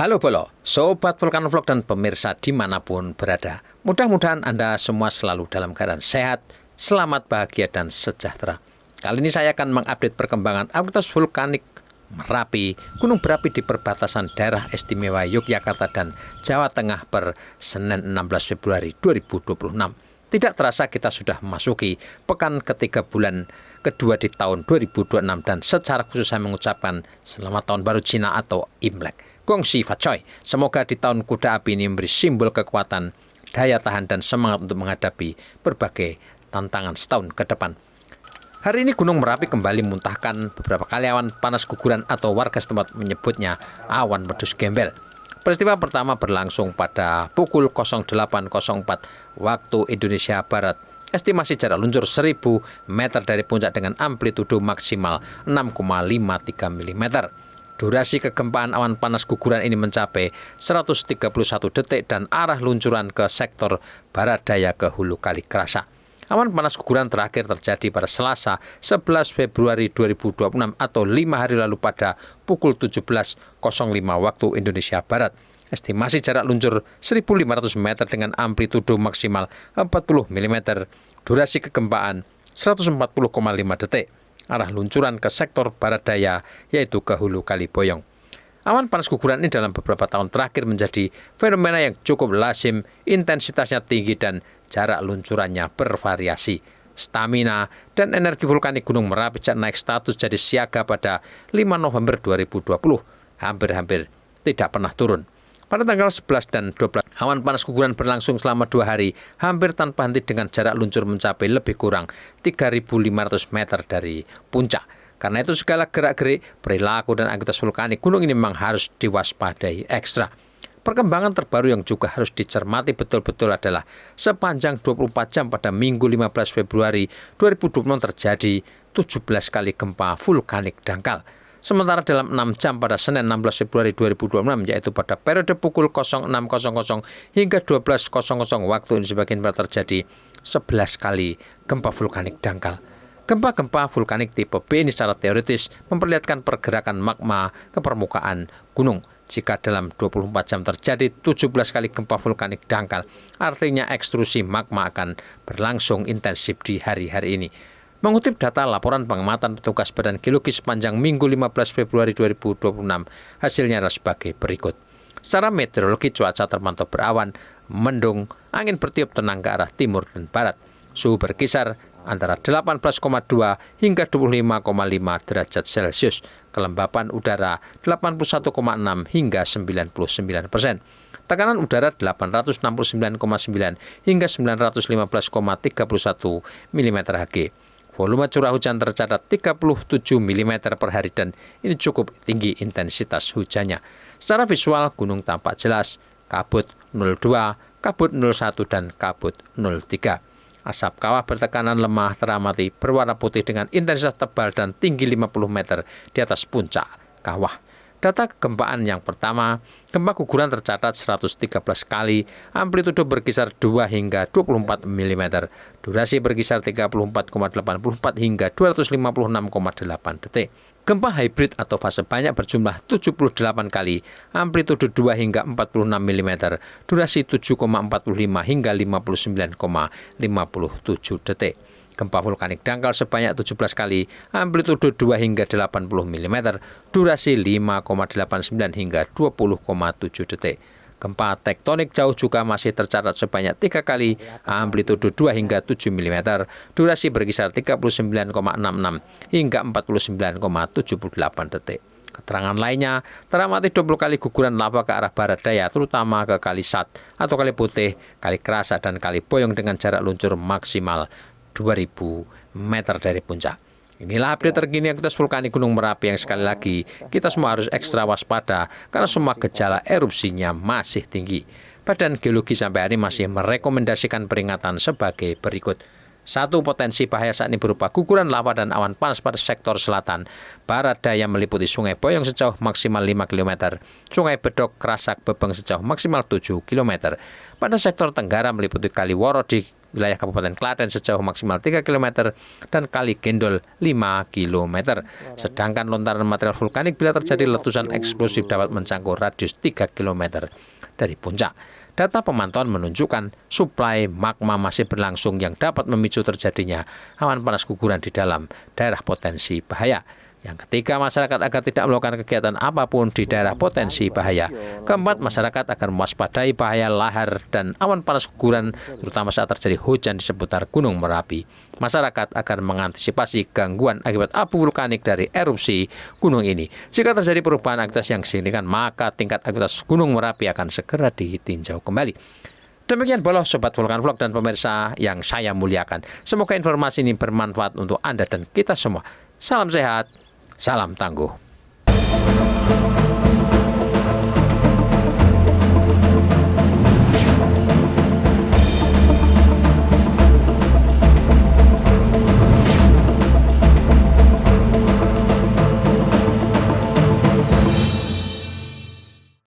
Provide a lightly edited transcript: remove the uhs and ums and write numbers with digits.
Halo Bolo, Sobat Vulkan Vlog dan pemirsa dimanapun berada. Mudah-mudahan Anda semua selalu dalam keadaan sehat, selamat, bahagia, dan sejahtera. Kali ini saya akan mengupdate perkembangan aktivitas vulkanik Merapi, gunung berapi di perbatasan daerah istimewa Yogyakarta dan Jawa Tengah per Senin 16 Februari 2026. Tidak terasa kita sudah memasuki pekan ketiga bulan kedua di tahun 2026 dan secara khusus saya mengucapkan selamat tahun baru Cina atau Imlek. Gong Xi Fa Choi. Semoga di tahun kuda api ini memberi simbol kekuatan, daya tahan dan semangat untuk menghadapi berbagai tantangan setahun ke depan. Hari ini Gunung Merapi kembali memuntahkan beberapa kali awan panas guguran atau warga setempat menyebutnya awan pedus gembel. Peristiwa pertama berlangsung pada pukul 08.04 waktu Indonesia Barat. Estimasi jarak luncur 1000 meter dari puncak dengan amplitudo maksimal 6,53 mm. Durasi kegempaan awan panas guguran ini mencapai 131 detik dan arah luncuran ke sektor barat daya ke hulu Kali Krasa. Awan panas guguran terakhir terjadi pada Selasa 11 Februari 2026 atau 5 hari lalu pada pukul 17.05 waktu Indonesia Barat. Estimasi jarak luncur 1.500 meter dengan amplitudo maksimal 40 mm. Durasi kegempaan 140,5 detik. Arah luncuran ke sektor barat daya yaitu ke hulu Kali Boyong. Awan panas guguran ini dalam beberapa tahun terakhir menjadi fenomena yang cukup lazim, intensitasnya tinggi dan jarak luncurannya bervariasi. Stamina dan energi vulkanik Gunung Merapi naik status jadi siaga pada 5 November 2020. Hampir-hampir tidak pernah turun. Pada tanggal 11 dan 12, awan panas guguran berlangsung selama 2 hari, hampir tanpa henti dengan jarak luncur mencapai lebih kurang 3.500 meter dari puncak. Karena itu segala gerak-gerik, perilaku dan aktivitas vulkanik gunung ini memang harus diwaspadai ekstra. Perkembangan terbaru yang juga harus dicermati betul-betul adalah sepanjang 24 jam pada Minggu 15 Februari 2026 terjadi 17 kali gempa vulkanik dangkal. Sementara dalam 6 jam pada Senin 16 Februari 2026 yaitu pada periode pukul 06.00 hingga 12.00 waktu Indonesia bagian barat terjadi 11 kali gempa vulkanik dangkal. Gempa-gempa vulkanik tipe B ini secara teoritis memperlihatkan pergerakan magma ke permukaan gunung. Jika dalam 24 jam terjadi 17 kali gempa vulkanik dangkal, artinya ekstrusi magma akan berlangsung intensif di hari-hari ini. Mengutip data laporan pengamatan petugas Badan Geologi sepanjang Minggu 15 Februari 2026, hasilnya adalah sebagai berikut. Secara meteorologi cuaca terpantau berawan, mendung, angin bertiup tenang ke arah timur dan barat. Suhu berkisar antara 18,2 hingga 25,5 derajat Celcius. Kelembapan udara 81,6 hingga 99%. Tekanan udara 869,9 hingga 915,31 mm Hg. Volume curah hujan tercatat 37 mm per hari dan ini cukup tinggi intensitas hujannya. Secara visual gunung tampak jelas, kabut 02, kabut 01 dan kabut 03. Asap kawah bertekanan lemah teramati berwarna putih dengan intensitas tebal dan tinggi 50 meter di atas puncak kawah. Data kegempaan yang pertama, gempa guguran tercatat 113 kali, amplitudo berkisar 2 hingga 24 mm, durasi berkisar 34,84 hingga 256,8 detik. Gempa hybrid atau fase banyak berjumlah 78 kali, amplitudo 2 hingga 46 mm, durasi 7,45 hingga 59,57 detik. Gempa vulkanik dangkal sebanyak 17 kali, amplitudo 2 hingga 80 mm, durasi 5,89 hingga 20,7 detik. Gempa tektonik jauh juga masih tercatat sebanyak 3 kali, amplitudo 2 hingga 7 mm, durasi berkisar 39,66 hingga 49,78 detik. Keterangan lainnya, teramati 20 kali guguran lava ke arah barat daya, terutama ke Kali Sat atau Kali Putih, Kali Krasa, dan Kali Boyong dengan jarak luncur maksimal 2000 meter dari puncak. Inilah update terkini aktivitas vulkanik Gunung Merapi yang sekali lagi kita semua harus ekstra waspada karena semua gejala erupsinya masih tinggi. Badan Geologi sampai hari ini masih merekomendasikan peringatan sebagai berikut. 1. Potensi bahaya saat ini berupa guguran lava dan awan panas pada sektor selatan barat daya meliputi Sungai Boyong sejauh maksimal 5 km, Sungai Bedok, Krasak, Bebeng sejauh maksimal 7 km. Pada sektor tenggara meliputi Kali Woro di wilayah Kabupaten Klaten sejauh maksimal 3 km dan Kali Gendol 5 km. Sedangkan lontaran material vulkanik bila terjadi letusan eksplosif dapat mencakup radius 3 km dari puncak. Data pemantauan menunjukkan suplai magma masih berlangsung yang dapat memicu terjadinya awan panas guguran di dalam daerah potensi bahaya. Yang ketiga, masyarakat agar tidak melakukan kegiatan apapun di daerah potensi bahaya. Keempat, masyarakat agar mewaspadai bahaya lahar dan awan panas guguran, terutama saat terjadi hujan di seputar Gunung Merapi. Masyarakat akan mengantisipasi gangguan akibat abu vulkanik dari erupsi gunung ini. Jika terjadi perubahan aktivitas yang signifikan, maka tingkat aktivitas Gunung Merapi akan segera ditinjau kembali. Demikian bolos Sobat Vulkan Vlog dan pemirsa yang saya muliakan. Semoga informasi ini bermanfaat untuk Anda dan kita semua. Salam sehat. Salam tangguh.